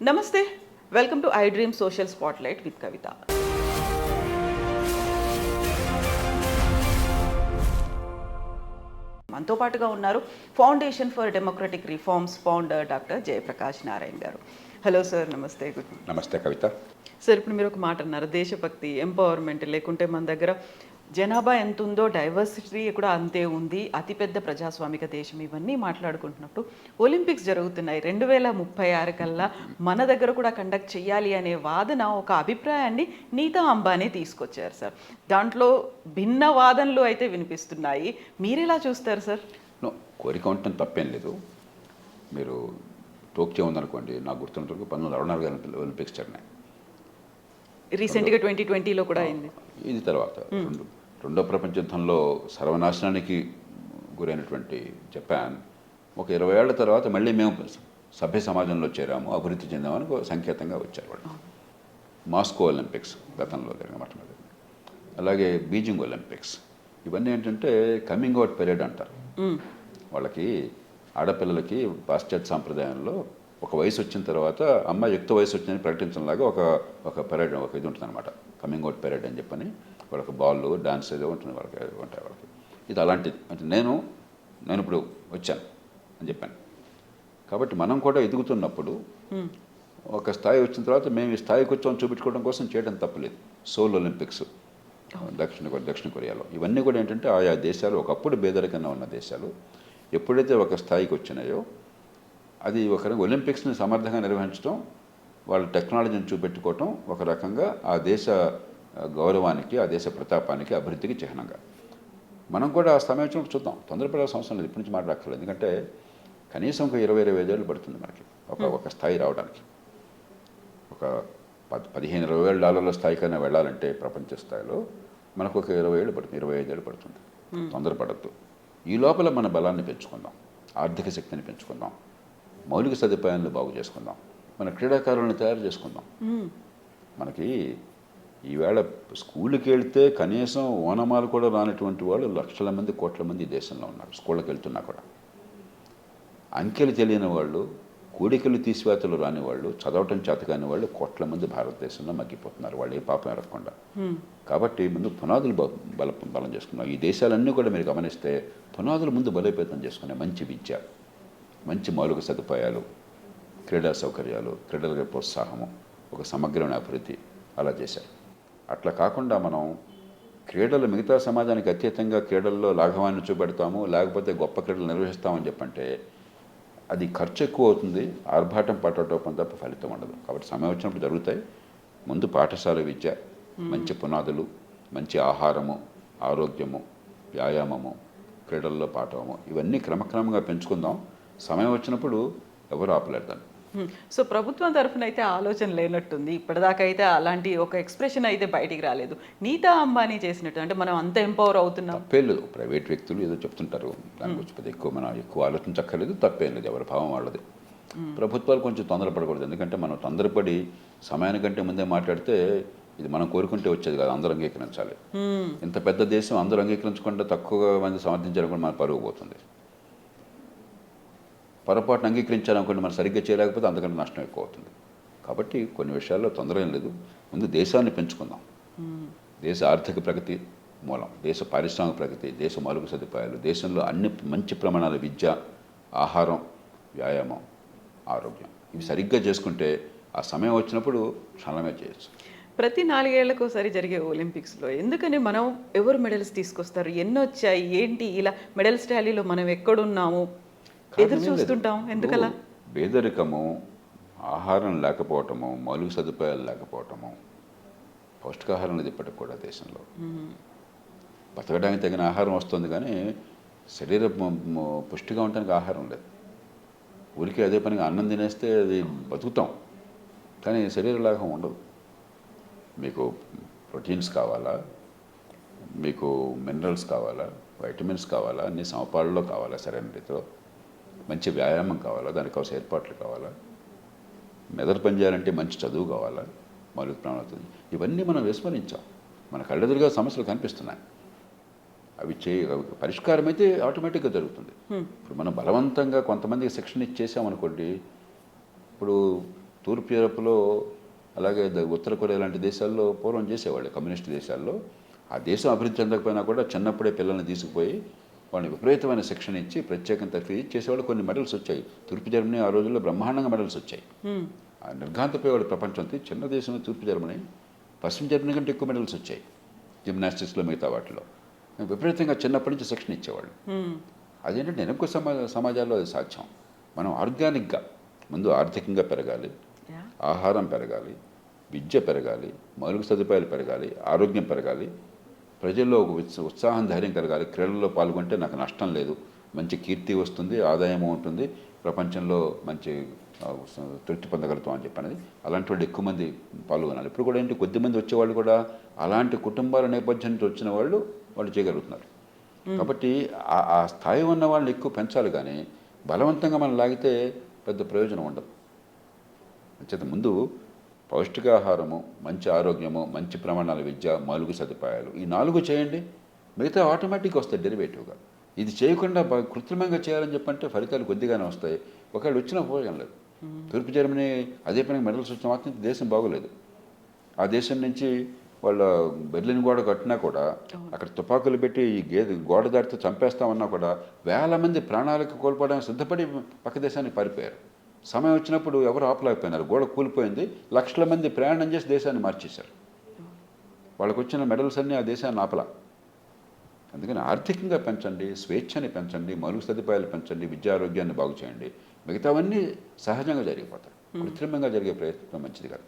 నమస్తే, welcome to I dream social spotlight with Kavitha. మనతో పాటుగా ఉన్నారు foundation for democratic reforms founder doctor Jayaprakash Narayana గారు. హలో సార్, నమస్తే. Good morning. నమస్తే కవిత. సార్, ఇప్పుడు మీరు ఒక మాట అన్నారు, దేశభక్తి, ఎంపవర్మెంట్, లేకుంటే మన దగ్గర జనాభా ఎంత ఉందో డైవర్సిటీ కూడా అంతే ఉంది, అతిపెద్ద ప్రజాస్వామిక దేశం, ఇవన్నీ మాట్లాడుకుంటున్నప్పుడు ఒలింపిక్స్ జరుగుతున్నాయి 2036 కల్లా మన దగ్గర కూడా కండక్ట్ చేయాలి అనే వాదన, ఒక అభిప్రాయాన్ని నీతా అంబానీ తీసుకొచ్చారు సార్. దాంట్లో భిన్న వాదనలు అయితే వినిపిస్తున్నాయి. మీరెలా చూస్తారు సార్? కోరిక ఉండటం తప్పేం లేదు. మీరు టోక్యో ఉందనుకోండి, నాకు గుర్తున్నంత వరకు 1964 ఒలింపిక్స్ జరిగినాయి. రీసెంట్గా 2020లో కూడా అయింది. ఇది తర్వాత రెండో ప్రపంచ యుద్ధంలో సర్వనాశనానికి గురైనటువంటి జపాన్ ఒక 20 ఏళ్ల తర్వాత మళ్ళీ మేము సభ్య సమాజంలో చేరాము, అభివృద్ధి చెందామని ఒక సంకేతంగా వచ్చారు వాళ్ళు. మాస్కో ఒలింపిక్స్ గతంలో జరిగిన మాట. అలాగే బీజింగ్ ఒలింపిక్స్, ఇవన్నీ ఏంటంటే కమింగ్ అవుట్ పీరియడ్ అంటారు. వాళ్ళకి ఆడపిల్లలకి పాశ్చాత్య సాంప్రదాయంలో ఒక వయసు వచ్చిన తర్వాత అమ్మాయి యుక్త వయసు వచ్చిందని ప్రకటించడంలాగా ఒక పీరియడ్, ఒక ఇది ఉంటుంది అనమాట, కమింగ్ అవుట్ పీరియడ్ అని చెప్పని. వాళ్ళకి బాల్ డాన్స్ ఏదో ఉంటుంది వాళ్ళకి. ఇది అలాంటిది. అంటే నేను ఇప్పుడు వచ్చాను అని చెప్పాను. కాబట్టి మనం కూడా ఎదుగుతున్నప్పుడు ఒక స్థాయి వచ్చిన తర్వాత మేము ఈ స్థాయికి వచ్చామని చూపించుకోవడం కోసం చేయడం తప్పలేదు. సోల్ ఒలింపిక్స్ దక్షిణ కొరియాలో, ఇవన్నీ కూడా ఏంటంటే ఆయా దేశాలు ఒకప్పుడు పేదరికంగా ఉన్న దేశాలు ఎప్పుడైతే ఒక స్థాయికి వచ్చినాయో, అది ఒక ఒలింపిక్స్ని సమర్థంగా నిర్వహించడం, వాళ్ళ టెక్నాలజీని చూపెట్టుకోవటం ఒక రకంగా ఆ దేశ గౌరవానికి, ఆ దేశ ప్రతాపానికి, అభివృద్ధికి చిహ్నంగా. మనం కూడా ఆ సమయం వచ్చినప్పుడు చూద్దాం. తొందరపడాల్సిన అవసరం లేదు, ఇప్పటి నుంచి మాట్లాడక్కర్లేదు. ఎందుకంటే కనీసం ఒక 20-25 ఏళ్ళు పడుతుంది మనకి ఒక స్థాయి రావడానికి. ఒక $15-20 స్థాయికైనా వెళ్ళాలంటే ప్రపంచ స్థాయిలో మనకు ఒక 20 ఏళ్ళు పడుతుంది, 25 ఏళ్ళు పడుతుంది. తొందరపడద్దు. ఈ లోపల మన బలాన్ని పెంచుకుందాం, ఆర్థిక శక్తిని పెంచుకుందాం, మౌలిక సదుపాయాలను బాగు చేసుకుందాం, మన క్రీడాకారులను తయారు చేసుకుందాం. మనకి ఈవేళ స్కూల్కి వెళ్తే కనీసం ఓనమాలు కూడా రానటువంటి వాళ్ళు లక్షల మంది, కోట్ల మంది ఈ దేశంలో ఉన్నారు. స్కూళ్ళకి వెళ్తున్నా కూడా అంకెలు తెలియని వాళ్ళు, కూడికలు తీసివేతలు రాని వాళ్ళు, చదవటం చేత కాని వాళ్ళు కోట్ల మంది భారతదేశంలో మగ్గిపోతున్నారు, వాళ్ళు ఏ పాపం ఎరగకుండా. కాబట్టి ముందు పునాదులు బలం చేసుకున్నాం. ఈ దేశాలన్నీ కూడా మీరు గమనిస్తే పునాదులు ముందు బలోపేతం చేసుకున్నాయి. మంచి విద్య, మంచి మౌలిక సదుపాయాలు, క్రీడా సౌకర్యాలు, క్రీడల ప్రోత్సాహము, ఒక సమగ్రమైన అభివృద్ధి అలా చేశారు. అట్లా కాకుండా మనం క్రీడలు మిగతా సమాజానికి అత్యతంగా క్రీడల్లో లాఘవాన్ని చూపెడతాము, లేకపోతే గొప్ప క్రీడలు నిర్వహిస్తామని చెప్పంటే అది ఖర్చు ఎక్కువ అవుతుంది, ఆర్భాటం పట్టడం తప్ప ఫలితం ఉండదు. కాబట్టి సమయం వచ్చినప్పుడు జరుగుతాయి. ముందు పాఠశాల విద్య, మంచి పునాదులు, మంచి ఆహారము, ఆరోగ్యము, వ్యాయామము, క్రీడల్లో పాఠము, ఇవన్నీ క్రమక్రమంగా పెంచుకుందాం. సమయం వచ్చినప్పుడు ఎవరు ఆపలేరు. సో ప్రభుత్వం తరఫున అయితే ఆలోచన లేనట్టుంది ఇప్పటిదాకా. అయితే అలాంటి ఒక ఎక్స్ప్రెషన్ అయితే బయటికి రాలేదు. నీతా అంబానీ చేసినట్టు, అంటే మనం అంత ఎంపవర్ అవుతున్నాం. తప్పేం లేదు. ప్రైవేట్ వ్యక్తులు ఏదో చెప్తుంటారు, దాని గురించి మనం ఎక్కువ ఆలోచించక్కర్లేదు. తప్పేం లేదు, ఎవరి భావం వాళ్ళది. ప్రభుత్వాలు కొంచెం తొందరపడకూడదు. ఎందుకంటే మనం తొందరపడి సమయానికంటే ముందే మాట్లాడితే ఇది మనం కోరుకుంటే వచ్చేది కాదు, అందరూ అంగీకరించాలి. ఇంత పెద్ద దేశం అందరూ అంగీకరించకుండా తక్కువ మంది సమర్థించాలని కూడా మన పరుగు పోతుంది. పొరపాటును అంగీకరించాలనుకోండి, మనం సరిగ్గా చేయలేకపోతే అంతకంటే నష్టం ఎక్కువ అవుతుంది. కాబట్టి కొన్ని విషయాల్లో తొందర ఏం లేదు. ముందు దేశాన్ని పెంచుకుందాం. దేశ ఆర్థిక ప్రగతి మూలం, దేశ పారిశ్రామిక ప్రగతి, దేశ మౌలిక సదుపాయాలు, దేశంలో అన్ని మంచి ప్రమాణాల విద్య, ఆహారం, వ్యాయామం, ఆరోగ్యం, ఇవి సరిగ్గా చేసుకుంటే ఆ సమయం వచ్చినప్పుడు క్షణమే చేయొచ్చు. ప్రతి 4 ఏళ్లకోసారి జరిగే ఒలింపిక్స్లో ఎందుకని మనం ఎవరు మెడల్స్ తీసుకొస్తారు, ఎన్ని వచ్చాయి, ఏంటి, ఇలా మెడల్స్ టాలీలో మనం ఎక్కడున్నాము ఎదురు చూస్తుంటాం, ఎందుకలా? పేదరికము, ఆహారం లేకపోవటము, మౌలిక సదుపాయాలు లేకపోవటము, పౌష్టికాహారం అనేది ఇప్పటికి కూడా దేశంలో. బతకడానికి తగిన ఆహారం వస్తుంది కానీ శరీరం పుష్టిగా ఉండడానికి ఆహారం లేదు. ఊరికే అదే పనిగా అన్నం తినేస్తే అది బతుకుతాం, కానీ శరీర లాభం ఉండదు. మీకు ప్రోటీన్స్ కావాలా, మీకు మినరల్స్ కావాలా, వైటమిన్స్ కావాలా, అన్ని సమపాళ్ళలో కావాలా, సరైన రీతిలో మంచి వ్యాయామం కావాలా, దానికి కావాల్సిన ఏర్పాట్లు కావాలా, మెదడు పనిచేయాలంటే మంచి చదువు కావాలా, మౌలిక ప్రాణాలు, ఇవన్నీ మనం విస్మరించాం. మన కళ్ళెదురుగా సమస్యలు కనిపిస్తున్నాయి. అవి పరిష్కారం అయితే ఆటోమేటిక్గా జరుగుతుంది. ఇప్పుడు మనం బలవంతంగా కొంతమందికి శిక్షణ ఇచ్చేసామనుకోండి, ఇప్పుడు తూర్పు యూరప్లో అలాగే ఉత్తర కొరియా లాంటి దేశాల్లో పూర్వం చేసేవాళ్ళు, కమ్యూనిస్ట్ దేశాల్లో. ఆ దేశం అభివృద్ధి చెందకపోయినా కూడా చిన్నప్పుడే పిల్లల్ని తీసుకుపోయి వాళ్ళని విపరీతమైన శిక్షణ ఇచ్చి ప్రత్యేకంగా తర్ఫీ చేసేవాళ్ళు. కొన్ని మెడల్స్ వచ్చాయి. తూర్పు జర్మనీ ఆ రోజుల్లో బ్రహ్మాండంగా మెడల్స్ వచ్చాయి. ఆ నిర్ఘాంతపోయేవాడు ప్రపంచంతో. చిన్న దేశం తూర్పు జర్మనీ, పశ్చిమ జర్మనీ కంటే ఎక్కువ మెడల్స్ వచ్చాయి జిమ్నాస్టిక్స్లో, మిగతా వాటిలో. విపరీతంగా చిన్నప్పటి నుంచి శిక్షణ ఇచ్చేవాళ్ళు. అదేంటంటే వెనక్కు సమాజాల్లో అది సాధ్యం. మనం ఆర్గానిక్గా ముందు ఆర్థికంగా పెరగాలి, ఆహారం పెరగాలి, విద్య పెరగాలి, మౌలిక సదుపాయాలు పెరగాలి, ఆరోగ్యం పెరగాలి, ప్రజల్లో ఒక ఉత్సాహం, ధైర్యం కలగాలి. క్రీడల్లో పాల్గొంటే నాకు నష్టం లేదు, మంచి కీర్తి వస్తుంది, ఆదాయం ఉంటుంది, ప్రపంచంలో మంచి తృప్తి పొందగలుగుతాం అని చెప్పి అనేది. అలాంటి వాళ్ళు ఎక్కువ మంది పాల్గొనాలి. ఇప్పుడు కూడా ఏంటి, కొద్దిమంది వచ్చేవాళ్ళు కూడా అలాంటి కుటుంబాల నేపథ్యం నుంచి వచ్చిన వాళ్ళు చేయగలుగుతున్నారు. కాబట్టి ఆ స్థాయి ఉన్న వాళ్ళని ఎక్కువ పెంచాలి, కానీ బలవంతంగా మనం లాగితే పెద్ద ప్రయోజనం ఉండదు. అంచేత ముందు పౌష్టికాహారము, మంచి ఆరోగ్యము, మంచి ప్రమాణాల విద్య, మౌలిక సదుపాయాలు, ఈ 4 చేయండి, మిగతా ఆటోమేటిక్గా వస్తాయి డెరివేటివ్గా. ఇది చేయకుండా కృత్రిమంగా చేయాలని చెప్పంటే ఫలితాలు కొద్దిగానే వస్తాయి, ఒకవేళ వచ్చినా ఉపయోగం లేదు. తూర్పు జర్మనీ అదే పనికి మెడల్స్ వచ్చిన మాత్రం దేశం బాగోలేదు. ఆ దేశం నుంచి వాళ్ళ బెర్లిన్ గోడ కట్టినా కూడా అక్కడ తుపాకులు పెట్టి ఈ గోడ దాటితో చంపేస్తామన్నా కూడా వేల మంది ప్రాణాలకు కోల్పోవడానికి సిద్ధపడి పక్క దేశానికి పారిపోయారు. సమయం వచ్చినప్పుడు ఎవరు ఆపలేకపోయినారు. గోడ కూలిపోయింది, లక్షల మంది ప్రయాణం చేసి దేశాన్ని మార్చేశారు. వాళ్ళకు వచ్చిన మెడల్స్ అన్నీ ఆ దేశాన్ని ఆపలా. అందుకని ఆర్థికంగా పెంచండి, స్వేచ్ఛని పెంచండి, మౌలిక సదుపాయాలు పెంచండి, విద్యారోగ్యాన్ని బాగు చేయండి, మిగతావన్నీ సహజంగా జరిగిపోతాయి. కృత్రిమంగా జరిగే ప్రయత్నం మంచిది కాదు.